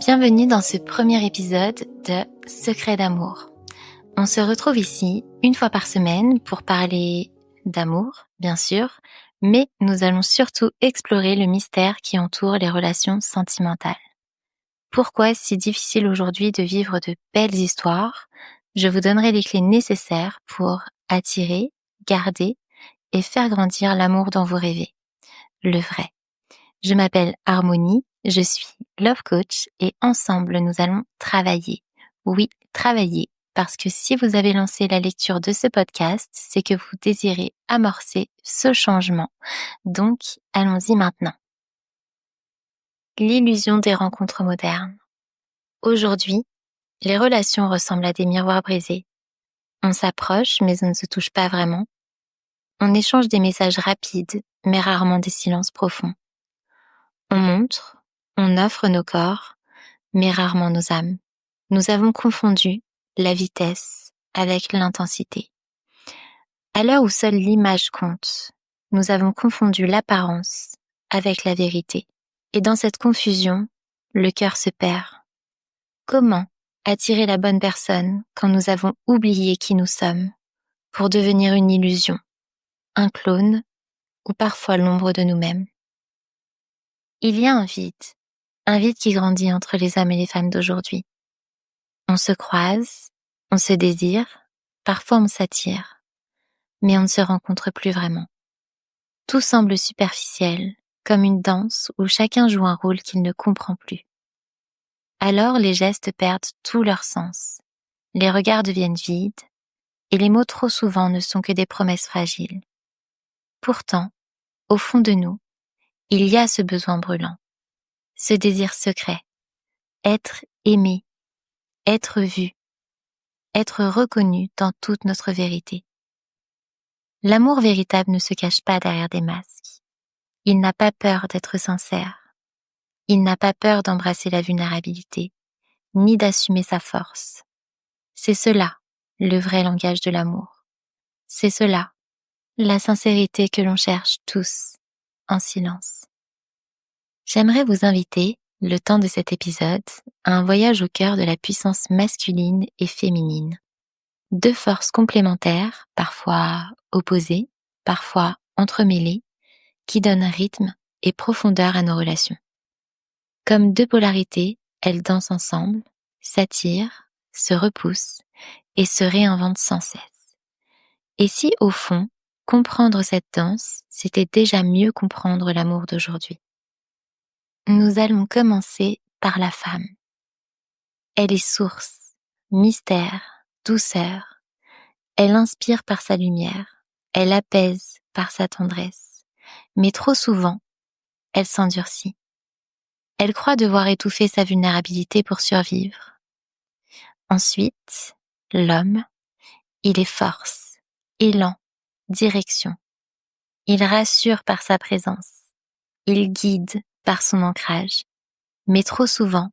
Bienvenue dans ce premier épisode de Secrets d'amour. On se retrouve ici une fois par semaine pour parler d'amour, bien sûr, mais nous allons surtout explorer le mystère qui entoure les relations sentimentales. Pourquoi est-ce si difficile aujourd'hui de vivre de belles histoires? Je vous donnerai les clés nécessaires pour attirer, garder et faire grandir l'amour dont vous rêvez. Le vrai. Je m'appelle Harmonie, je suis Love Coach et ensemble nous allons travailler. Oui, travailler, parce que si vous avez lancé la lecture de ce podcast, c'est que vous désirez amorcer ce changement. Donc, allons-y maintenant. L'illusion des rencontres modernes. Aujourd'hui, les relations ressemblent à des miroirs brisés. On s'approche, mais on ne se touche pas vraiment. On échange des messages rapides, mais rarement des silences profonds. On montre, on offre nos corps, mais rarement nos âmes. Nous avons confondu la vitesse avec l'intensité. À l'heure où seule l'image compte, nous avons confondu l'apparence avec la vérité. Et dans cette confusion, le cœur se perd. Comment attirer la bonne personne quand nous avons oublié qui nous sommes pour devenir une illusion, un clone ou parfois l'ombre de nous-mêmes? Il y a un vide qui grandit entre les hommes et les femmes d'aujourd'hui. On se croise, on se désire, parfois on s'attire, mais on ne se rencontre plus vraiment. Tout semble superficiel, comme une danse où chacun joue un rôle qu'il ne comprend plus. Alors les gestes perdent tout leur sens, les regards deviennent vides, et les mots trop souvent ne sont que des promesses fragiles. Pourtant, au fond de nous, il y a ce besoin brûlant, ce désir secret, être aimé, être vu, être reconnu dans toute notre vérité. L'amour véritable ne se cache pas derrière des masques. Il n'a pas peur d'être sincère. Il n'a pas peur d'embrasser la vulnérabilité, ni d'assumer sa force. C'est cela, le vrai langage de l'amour. C'est cela, la sincérité que l'on cherche tous, en silence. J'aimerais vous inviter, le temps de cet épisode, à un voyage au cœur de la puissance masculine et féminine. Deux forces complémentaires, parfois opposées, parfois entremêlées, qui donnent rythme et profondeur à nos relations. Comme deux polarités, elles dansent ensemble, s'attirent, se repoussent et se réinventent sans cesse. Et si, au fond, comprendre cette danse, c'était déjà mieux comprendre l'amour d'aujourd'hui? Nous allons commencer par la femme. Elle est source, mystère, douceur. Elle inspire par sa lumière, elle apaise par sa tendresse. Mais trop souvent, elle s'endurcit. Elle croit devoir étouffer sa vulnérabilité pour survivre. Ensuite, l'homme, il est force, élan, direction. Il rassure par sa présence. Il guide par son ancrage. Mais trop souvent,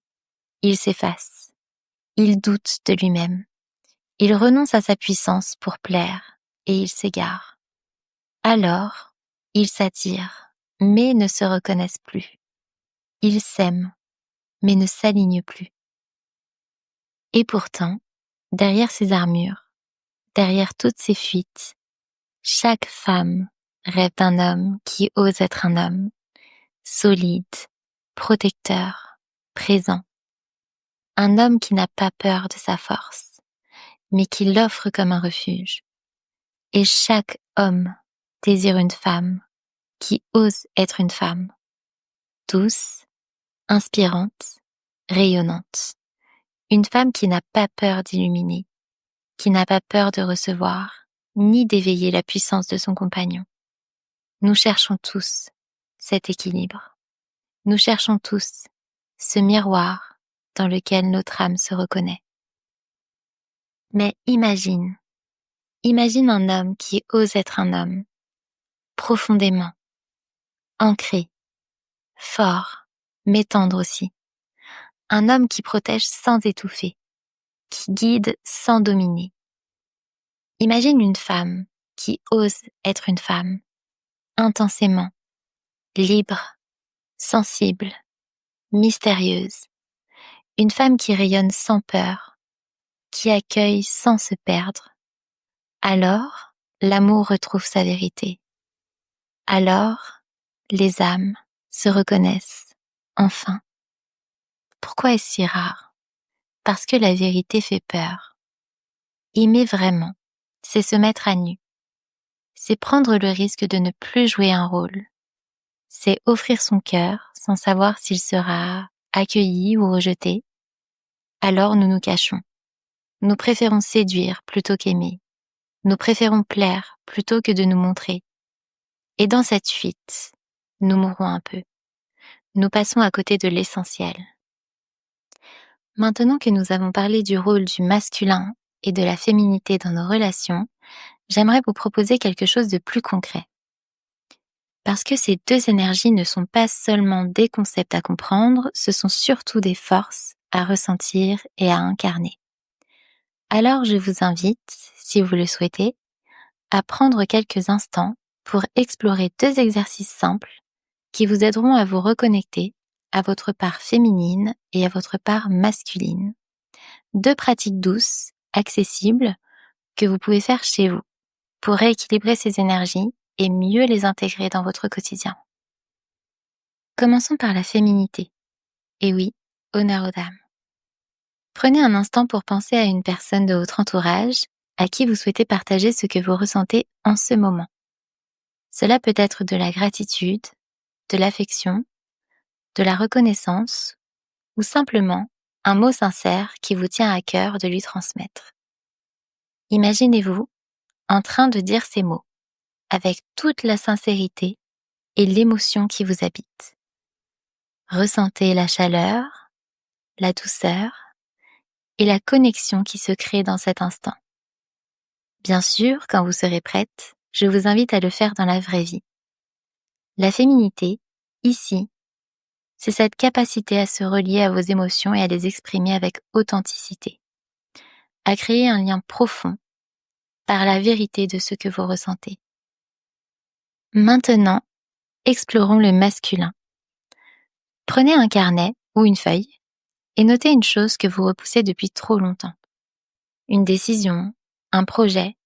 il s'efface. Il doute de lui-même. Il renonce à sa puissance pour plaire et il s'égare. Alors, ils s'attirent, mais ne se reconnaissent plus. Ils s'aiment, mais ne s'alignent plus. Et pourtant, derrière ces armures, derrière toutes ces fuites, chaque femme rêve d'un homme qui ose être un homme, solide, protecteur, présent. Un homme qui n'a pas peur de sa force, mais qui l'offre comme un refuge. Et chaque homme désire une femme qui ose être une femme, douce, inspirante, rayonnante. Une femme qui n'a pas peur d'illuminer, qui n'a pas peur de recevoir, ni d'éveiller la puissance de son compagnon. Nous cherchons tous cet équilibre. Nous cherchons tous ce miroir dans lequel notre âme se reconnaît. Mais imagine un homme qui ose être un homme, profondément, ancré, fort, mais tendre aussi. Un homme qui protège sans étouffer, qui guide sans dominer. Imagine une femme qui ose être une femme, intensément, libre, sensible, mystérieuse. Une femme qui rayonne sans peur, qui accueille sans se perdre. Alors, l'amour retrouve sa vérité. Alors, les âmes se reconnaissent, enfin. Pourquoi est-ce si rare? Parce que la vérité fait peur. Aimer vraiment, c'est se mettre à nu. C'est prendre le risque de ne plus jouer un rôle. C'est offrir son cœur sans savoir s'il sera accueilli ou rejeté. Alors nous nous cachons. Nous préférons séduire plutôt qu'aimer. Nous préférons plaire plutôt que de nous montrer. Et dans cette fuite, nous mourons un peu. Nous passons à côté de l'essentiel. Maintenant que nous avons parlé du rôle du masculin et de la féminité dans nos relations, j'aimerais vous proposer quelque chose de plus concret. Parce que ces deux énergies ne sont pas seulement des concepts à comprendre, ce sont surtout des forces à ressentir et à incarner. Alors je vous invite, si vous le souhaitez, à prendre quelques instants pour explorer deux exercices simples qui vous aideront à vous reconnecter à votre part féminine et à votre part masculine. Deux pratiques douces, accessibles, que vous pouvez faire chez vous pour rééquilibrer ces énergies et mieux les intégrer dans votre quotidien. Commençons par la féminité. Et oui, honneur aux dames. Prenez un instant pour penser à une personne de votre entourage à qui vous souhaitez partager ce que vous ressentez en ce moment. Cela peut être de la gratitude, de l'affection, de la reconnaissance ou simplement un mot sincère qui vous tient à cœur de lui transmettre. Imaginez-vous en train de dire ces mots avec toute la sincérité et l'émotion qui vous habite. Ressentez la chaleur, la douceur et la connexion qui se crée dans cet instant. Bien sûr, quand vous serez prête, je vous invite à le faire dans la vraie vie. La féminité, ici, c'est cette capacité à se relier à vos émotions et à les exprimer avec authenticité, à créer un lien profond par la vérité de ce que vous ressentez. Maintenant, explorons le masculin. Prenez un carnet ou une feuille et notez une chose que vous repoussez depuis trop longtemps. Une décision, un projet,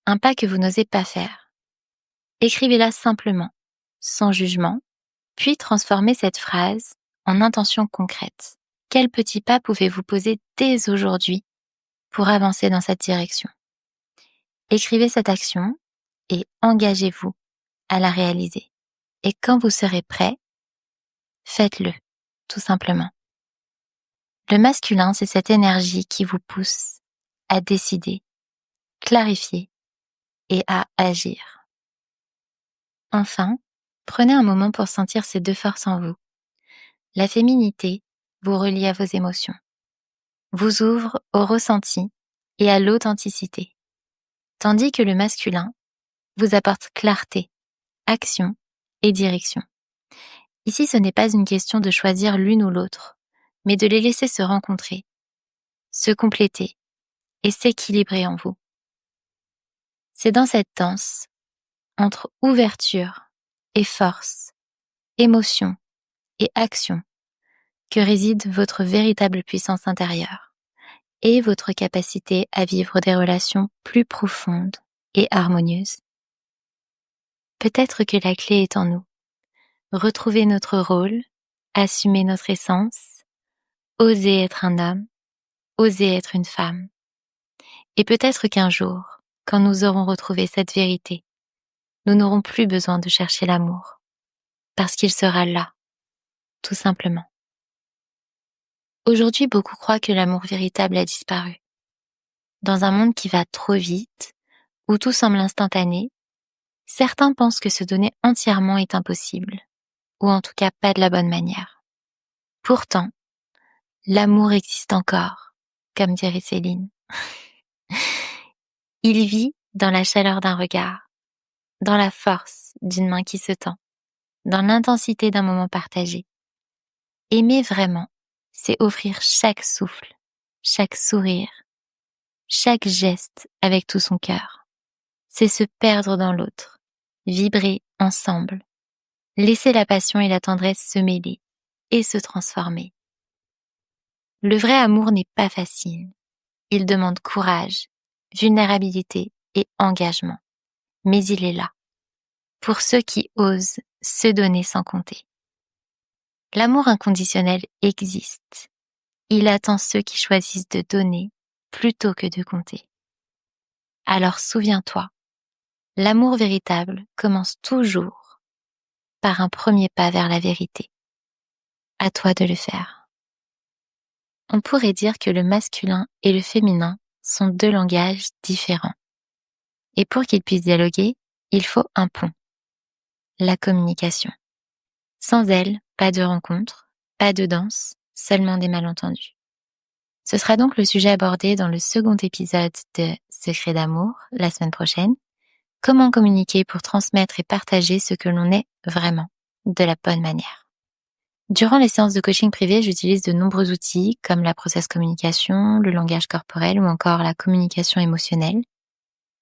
un pas que vous n'osez pas faire. Écrivez-la simplement, sans jugement, puis transformez cette phrase en intention concrète. Quel petit pas pouvez-vous poser dès aujourd'hui pour avancer dans cette direction? Écrivez cette action et engagez-vous à la réaliser. Et quand vous serez prêt, faites-le, tout simplement. Le masculin, c'est cette énergie qui vous pousse à décider, clarifier et à agir. Enfin, prenez un moment pour sentir ces deux forces en vous. La féminité vous relie à vos émotions, vous ouvre au ressenti et à l'authenticité, tandis que le masculin vous apporte clarté, action et direction. Ici, ce n'est pas une question de choisir l'une ou l'autre, mais de les laisser se rencontrer, se compléter et s'équilibrer en vous. C'est dans cette danse, entre ouverture et force, émotion et action, que réside votre véritable puissance intérieure et votre capacité à vivre des relations plus profondes et harmonieuses. Peut-être que la clé est en nous. Retrouver notre rôle, assumer notre essence, oser être un homme, oser être une femme. Et peut-être qu'un jour, quand nous aurons retrouvé cette vérité, nous n'aurons plus besoin de chercher l'amour, parce qu'il sera là, tout simplement. Aujourd'hui, beaucoup croient que l'amour véritable a disparu. Dans un monde qui va trop vite, où tout semble instantané, certains pensent que se donner entièrement est impossible, ou en tout cas pas de la bonne manière. Pourtant, l'amour existe encore, comme dirait Céline. Il vit dans la chaleur d'un regard, dans la force d'une main qui se tend, dans l'intensité d'un moment partagé. Aimer vraiment, c'est offrir chaque souffle, chaque sourire, chaque geste avec tout son cœur. C'est se perdre dans l'autre, vibrer ensemble, laisser la passion et la tendresse se mêler et se transformer. Le vrai amour n'est pas facile. Il demande courage, vulnérabilité et engagement. Mais il est là, pour ceux qui osent se donner sans compter. L'amour inconditionnel existe. Il attend ceux qui choisissent de donner plutôt que de compter. Alors souviens-toi, l'amour véritable commence toujours par un premier pas vers la vérité. À toi de le faire. On pourrait dire que le masculin et le féminin sont deux langages différents. Et pour qu'ils puissent dialoguer, il faut un pont. La communication. Sans elle, pas de rencontre, pas de danse, seulement des malentendus. Ce sera donc le sujet abordé dans le second épisode de Secrets d'amour, la semaine prochaine. Comment communiquer pour transmettre et partager ce que l'on est vraiment, de la bonne manière. Durant les séances de coaching privé, j'utilise de nombreux outils comme la process communication, le langage corporel ou encore la communication émotionnelle.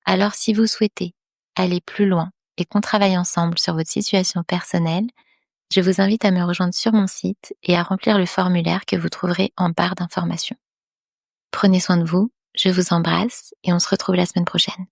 Alors si vous souhaitez aller plus loin et qu'on travaille ensemble sur votre situation personnelle, je vous invite à me rejoindre sur mon site et à remplir le formulaire que vous trouverez en barre d'informations. Prenez soin de vous, je vous embrasse et on se retrouve la semaine prochaine.